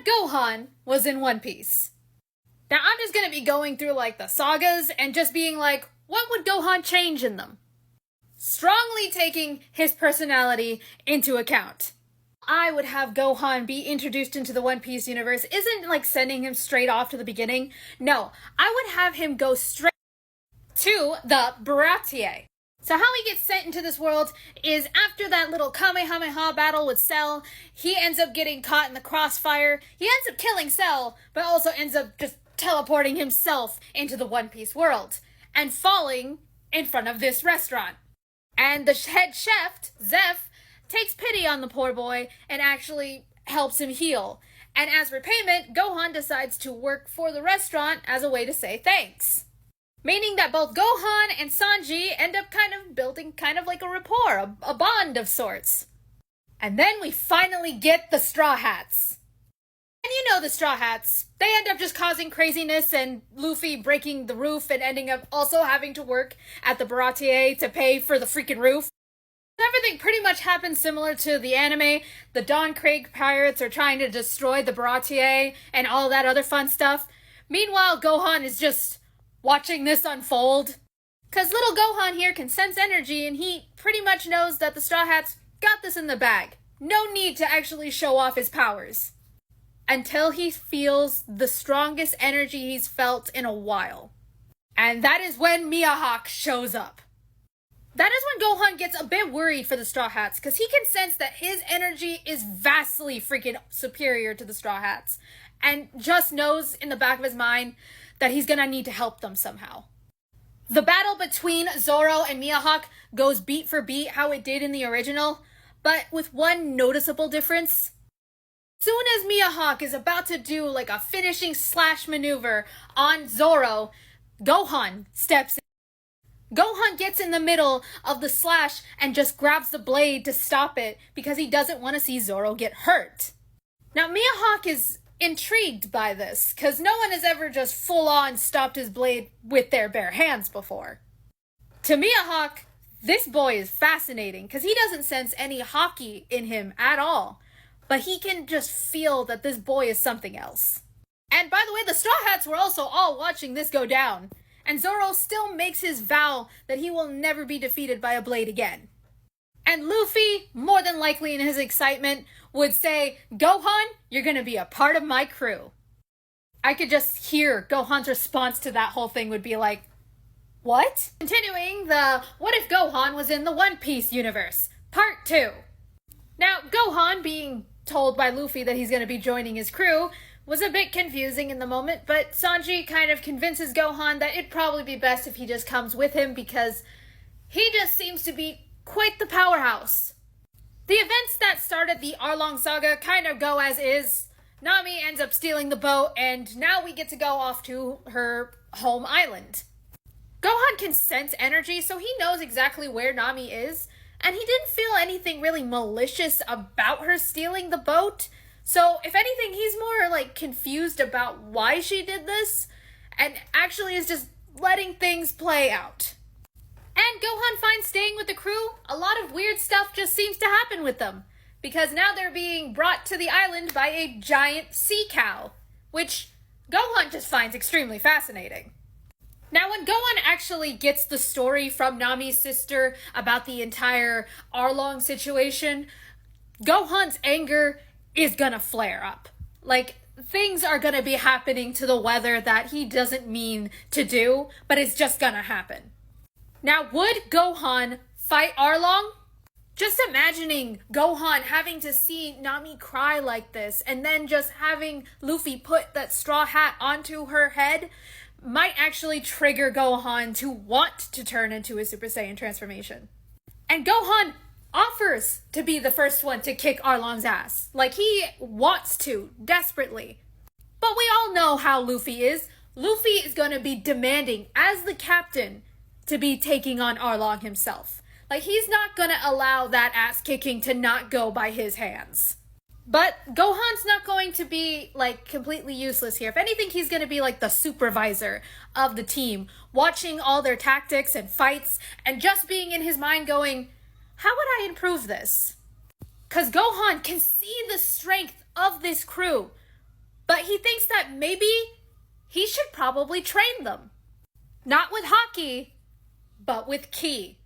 Gohan was in One Piece. Now I'm just gonna be going through like the sagas and just being like, what would Gohan change in them? Strongly taking his personality into account. I would have Gohan be introduced into the One Piece universe isn't like sending him straight off to the beginning. No, I would have him go straight to the Baratie. So how he gets sent into this world is after that little Kamehameha battle with Cell, he ends up getting caught in the crossfire. He ends up killing Cell, but also ends up just teleporting himself into the One Piece world and falling in front of this restaurant. And the head chef, Zeph, takes pity on the poor boy and actually helps him heal. And as repayment, Gohan decides to work for the restaurant as a way to say thanks. Meaning that both Gohan and Sanji end up kind of building kind of like a rapport, a bond of sorts. And then we finally get the Straw Hats. And you know the Straw Hats. They end up just causing craziness and Luffy breaking the roof and ending up also having to work at the Baratie to pay for the freaking roof. Everything pretty much happens similar to the anime. The Don Krieg pirates are trying to destroy the Baratie and all that other fun stuff. Meanwhile, Gohan is just watching this unfold. Cause little Gohan here can sense energy and he pretty much knows that the Straw Hats got this in the bag. No need to actually show off his powers. Until he feels the strongest energy he's felt in a while. And that is when Mihawk shows up. That is when Gohan gets a bit worried for the Straw Hats, because he can sense that his energy is vastly freaking superior to the Straw Hats, and just knows in the back of his mind that he's gonna need to help them somehow. The battle between Zoro and Mihawk goes beat for beat how it did in the original, but with one noticeable difference. Soon as Mihawk is about to do like a finishing slash maneuver on Zoro, Gohan steps in. Gohan gets in the middle of the slash and just grabs the blade to stop it because he doesn't want to see Zoro get hurt. Now Mihawk is intrigued by this because no one has ever just full on stopped his blade with their bare hands before. To Mihawk, this boy is fascinating because he doesn't sense any hockey in him at all, but he can just feel that this boy is something else. And by the way, the Straw Hats were also all watching this go down. And Zoro still makes his vow that he will never be defeated by a blade again. And Luffy, more than likely in his excitement, would say, Gohan, you're gonna be a part of my crew. I could just hear Gohan's response to that whole thing would be like, what? Continuing the What If Gohan Was in the One Piece universe, part 2. Now, Gohan being told by Luffy that he's gonna be joining his crew was a bit confusing in the moment, but Sanji kind of convinces Gohan that it'd probably be best if he just comes with him because he just seems to be quite the powerhouse. The events that started the Arlong saga kind of go as is. Nami ends up stealing the boat, and now we get to go off to her home island. Gohan can sense energy, so he knows exactly where Nami is, and he didn't feel anything really malicious about her stealing the boat. So, if anything, he's more, like, confused about why she did this, and actually is just letting things play out. And Gohan finds staying with the crew, a lot of weird stuff just seems to happen with them, because now they're being brought to the island by a giant sea cow, which Gohan just finds extremely fascinating. Now, when Gohan actually gets the story from Nami's sister about the entire Arlong situation, Gohan's anger is gonna flare up. Like, things are gonna be happening to the weather that he doesn't mean to do, but it's just gonna happen. Now, would Gohan fight Arlong? Just imagining Gohan having to see Nami cry like this, and then just having Luffy put that straw hat onto her head, might actually trigger Gohan to want to turn into a Super Saiyan transformation. And Gohan offers to be the first one to kick Arlong's ass. Like, he wants to, desperately. But we all know how Luffy is. Luffy is going to be demanding, as the captain, to be taking on Arlong himself. Like, he's not going to allow that ass kicking to not go by his hands. But Gohan's not going to be, like, completely useless here. If anything, he's going to be, like, the supervisor of the team, watching all their tactics and fights, and just being in his mind going, how would I improve this? Because Gohan can see the strength of this crew but he thinks that maybe he should probably train them. Not with hockey, but with ki.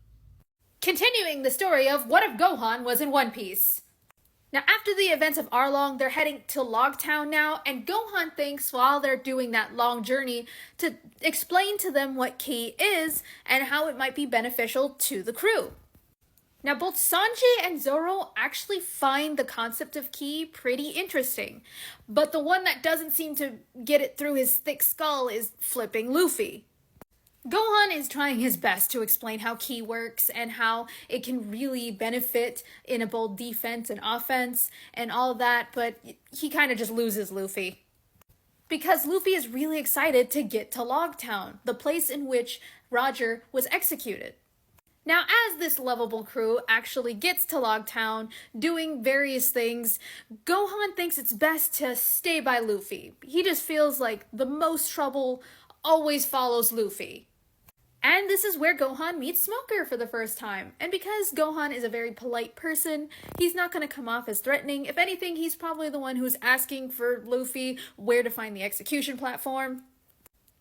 Continuing the story of what if Gohan was in One Piece. Now, after the events of Arlong, they're heading to Loguetown now, and Gohan thinks while they're doing that long journey to explain to them what ki is and how it might be beneficial to the crew. Now, both Sanji and Zoro actually find the concept of ki pretty interesting, but the one that doesn't seem to get it through his thick skull is flipping Luffy. Gohan is trying his best to explain how ki works and how it can really benefit in a both defense and offense and all that, but he kind of just loses Luffy. Because Luffy is really excited to get to Loguetown, the place in which Roger was executed. Now, as this lovable crew actually gets to Loguetown, doing various things, Gohan thinks it's best to stay by Luffy. He just feels like the most trouble always follows Luffy. And this is where Gohan meets Smoker for the first time. And because Gohan is a very polite person, he's not going to come off as threatening. If anything, he's probably the one who's asking for Luffy where to find the execution platform.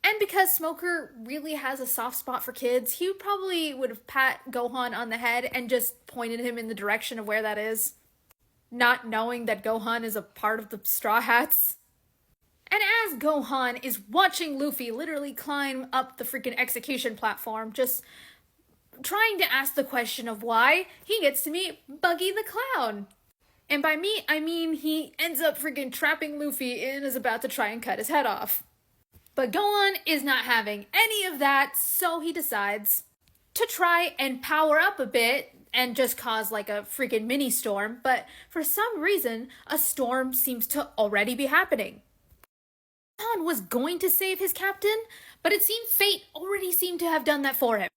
And because Smoker really has a soft spot for kids, he probably would have pat Gohan on the head and just pointed him in the direction of where that is. Not knowing that Gohan is a part of the Straw Hats. And as Gohan is watching Luffy literally climb up the freaking execution platform, just trying to ask the question of why, he gets to meet Buggy the Clown. And by me, I mean he ends up freaking trapping Luffy and is about to try and cut his head off. But Gohan is not having any of that, so he decides to try and power up a bit and just cause like a freaking mini storm, but for some reason, a storm seems to already be happening. Gohan was going to save his captain, but it seemed fate already seemed to have done that for him.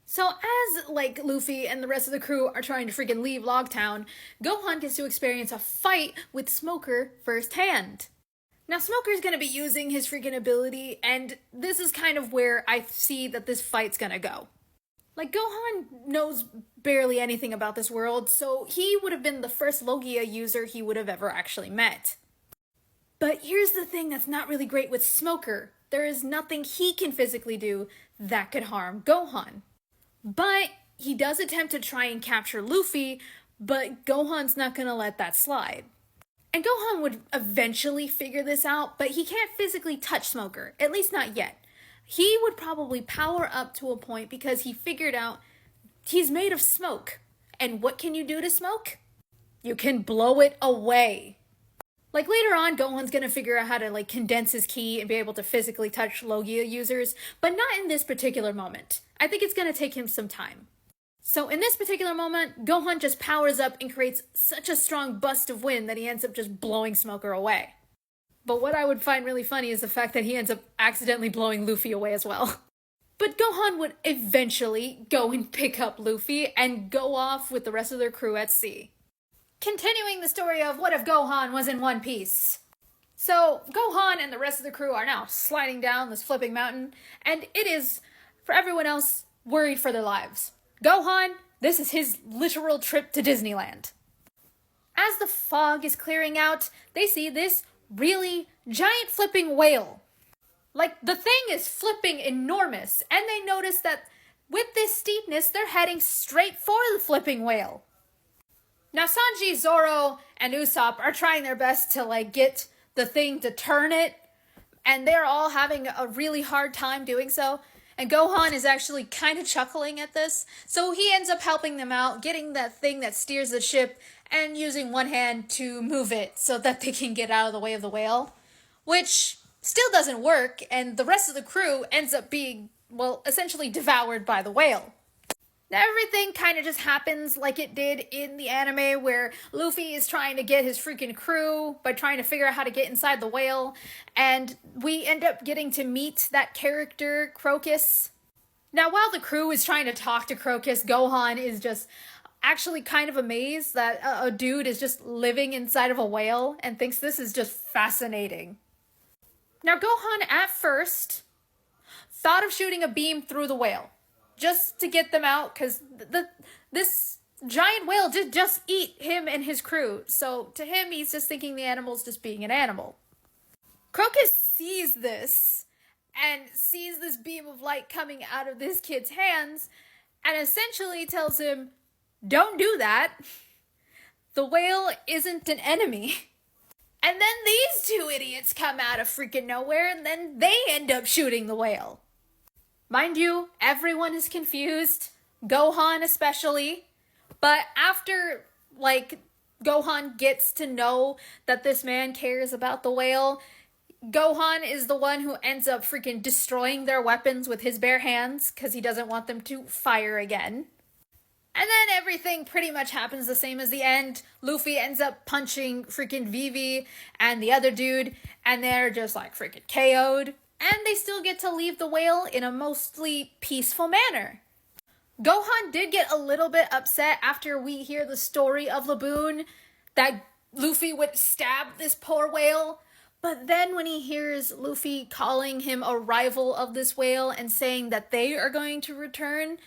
So as, like, Luffy and the rest of the crew are trying to freaking leave Loguetown, Gohan gets to experience a fight with Smoker firsthand. Now, Smoker's gonna be using his freaking ability, and this is kind of where I see that this fight's gonna go. Like, Gohan knows barely anything about this world, so he would have been the first Logia user he would have ever actually met. But here's the thing that's not really great with Smoker. There is nothing he can physically do that could harm Gohan. But he does attempt to try and capture Luffy, but Gohan's not gonna let that slide. And Gohan would eventually figure this out, but he can't physically touch Smoker, at least not yet. He would probably power up to a point because he figured out he's made of smoke. And what can you do to smoke? You can blow it away. Like, later on, Gohan's gonna figure out how to, like, condense his ki and be able to physically touch Logia users, but not in this particular moment. I think it's gonna take him some time. So in this particular moment, Gohan just powers up and creates such a strong bust of wind that he ends up just blowing Smoker away. But what I would find really funny is the fact that he ends up accidentally blowing Luffy away as well. But Gohan would eventually go and pick up Luffy and go off with the rest of their crew at sea. Continuing the story of what if Gohan was in One Piece. So Gohan and the rest of the crew are now sliding down this flipping mountain, and it is, for everyone else, worried for their lives. Gohan, this is his literal trip to Disneyland. As the fog is clearing out, they see this really giant flipping whale. Like, the thing is flipping enormous, and they notice that with this steepness, they're heading straight for the flipping whale. Now, Sanji, Zoro, and Usopp are trying their best to, like, get the thing to turn it, and they're all having a really hard time doing so. And Gohan is actually kind of chuckling at this, so he ends up helping them out, getting that thing that steers the ship, and using one hand to move it so that they can get out of the way of the whale, which still doesn't work, and the rest of the crew ends up being, well, essentially devoured by the whale. Now, everything kind of just happens like it did in the anime, where Luffy is trying to get his freaking crew by trying to figure out how to get inside the whale, and we end up getting to meet that character, Crocus. Now, while the crew is trying to talk to Crocus, Gohan is just actually kind of amazed that a dude is just living inside of a whale and thinks this is just fascinating. Now, Gohan at first thought of shooting a beam through the whale, just to get them out, because this giant whale did just eat him and his crew. So to him, he's just thinking the animal's just being an animal. Crocus sees this and sees this beam of light coming out of this kid's hands and essentially tells him, don't do that. The whale isn't an enemy. And then these two idiots come out of freaking nowhere and then they end up shooting the whale. Mind you, everyone is confused, Gohan especially, but after, Gohan gets to know that this man cares about the whale, Gohan is the one who ends up freaking destroying their weapons with his bare hands because he doesn't want them to fire again. And then everything pretty much happens the same as the end. Luffy ends up punching freaking Vivi and the other dude, and they're just freaking KO'd. And they still get to leave the whale in a mostly peaceful manner. Gohan did get a little bit upset after we hear the story of Laboon, that Luffy would stab this poor whale. But then when he hears Luffy calling him a rival of this whale and saying that they are going to return,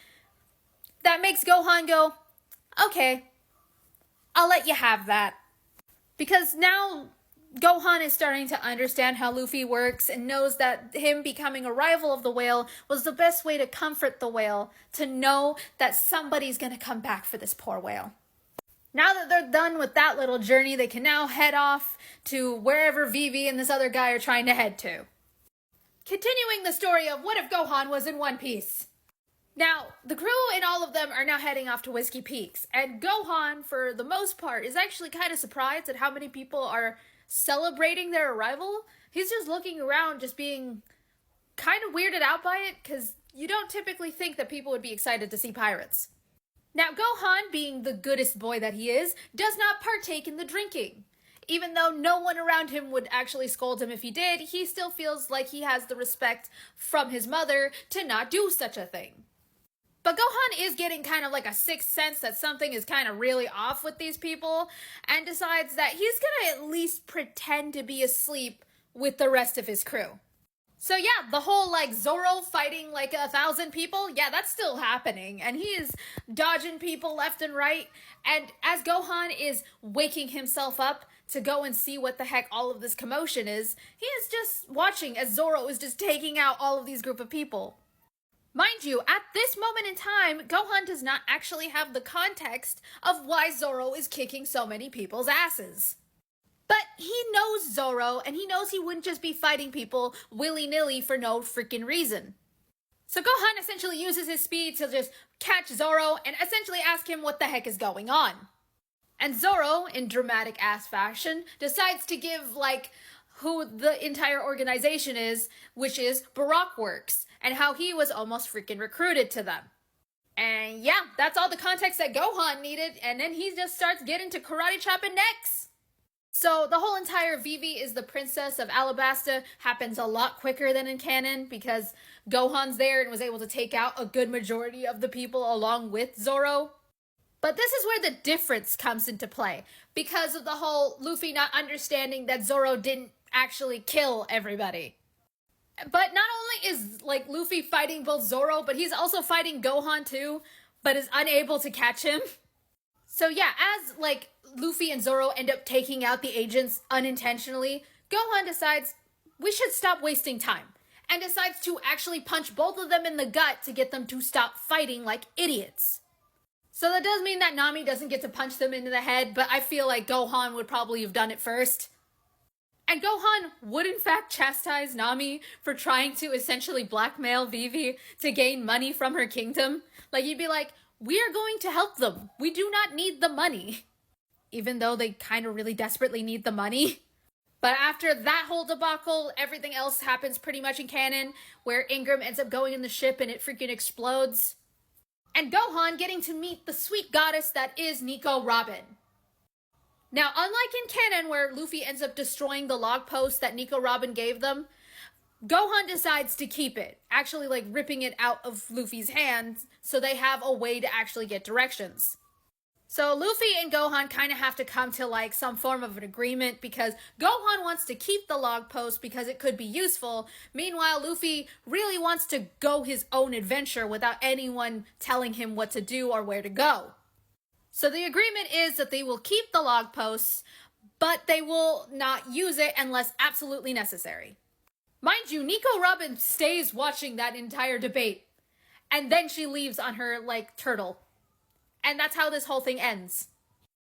that makes Gohan go, okay, I'll let you have that. Because now Gohan is starting to understand how Luffy works and knows that him becoming a rival of the whale was the best way to comfort the whale, to know that somebody's going to come back for this poor whale. Now that they're done with that little journey, they can now head off to wherever Vivi and this other guy are trying to head to. Continuing the story of what if Gohan was in One Piece. Now, the crew and all of them are now heading off to Whiskey Peaks, and Gohan, for the most part, is actually kind of surprised at how many people are celebrating their arrival. He's just looking around, just being kind of weirded out by it, because you don't typically think that people would be excited to see pirates. Now, Gohan, being the goodest boy that he is, does not partake in the drinking. Even though no one around him would actually scold him if he did, he still feels like he has the respect from his mother to not do such a thing. But Gohan is getting kind of like a sixth sense that something is kind of really off with these people, and decides that he's gonna at least pretend to be asleep with the rest of his crew. So yeah, the whole Zoro fighting 1,000 people, yeah, that's still happening, and he is dodging people left and right, and as Gohan is waking himself up to go and see what the heck all of this commotion is, he is just watching as Zoro is just taking out all of these group of people. Mind you, at this moment in time, Gohan does not actually have the context of why Zoro is kicking so many people's asses. But he knows Zoro, and he knows he wouldn't just be fighting people willy-nilly for no freaking reason. So Gohan essentially uses his speed to just catch Zoro and essentially ask him what the heck is going on. And Zoro, in dramatic-ass fashion, decides to give, who the entire organization is, which is Baratie Works, and how he was almost freaking recruited to them. And yeah, that's all the context that Gohan needed, and then he just starts getting to karate chopping necks. So the whole entire Vivi is the Princess of Alabasta happens a lot quicker than in canon, because Gohan's there and was able to take out a good majority of the people along with Zoro. But this is where the difference comes into play, because of the whole Luffy not understanding that Zoro didn't actually kill everybody. But not only is Luffy fighting both Zoro, but he's also fighting Gohan too, but is unable to catch him. So yeah, as Luffy and Zoro end up taking out the agents unintentionally, Gohan decides we should stop wasting time, and decides to actually punch both of them in the gut to get them to stop fighting like idiots. So that does mean that Nami doesn't get to punch them into the head, but I feel like Gohan would probably have done it first. And Gohan would in fact chastise Nami for trying to essentially blackmail Vivi to gain money from her kingdom. He'd be like, we are going to help them. We do not need the money. Even though they kind of really desperately need the money. But after that whole debacle, everything else happens pretty much in canon, where Ingram ends up going in the ship and it freaking explodes. And Gohan getting to meet the sweet goddess that is Nico Robin. Now, unlike in canon where Luffy ends up destroying the log post that Nico Robin gave them, Gohan decides to keep it, actually ripping it out of Luffy's hands so they have a way to actually get directions. So Luffy and Gohan kind of have to come to some form of an agreement, because Gohan wants to keep the log post because it could be useful. Meanwhile, Luffy really wants to go his own adventure without anyone telling him what to do or where to go. So the agreement is that they will keep the log posts, but they will not use it unless absolutely necessary. Mind you, Nico Robin stays watching that entire debate, and then she leaves on her, turtle. And that's how this whole thing ends.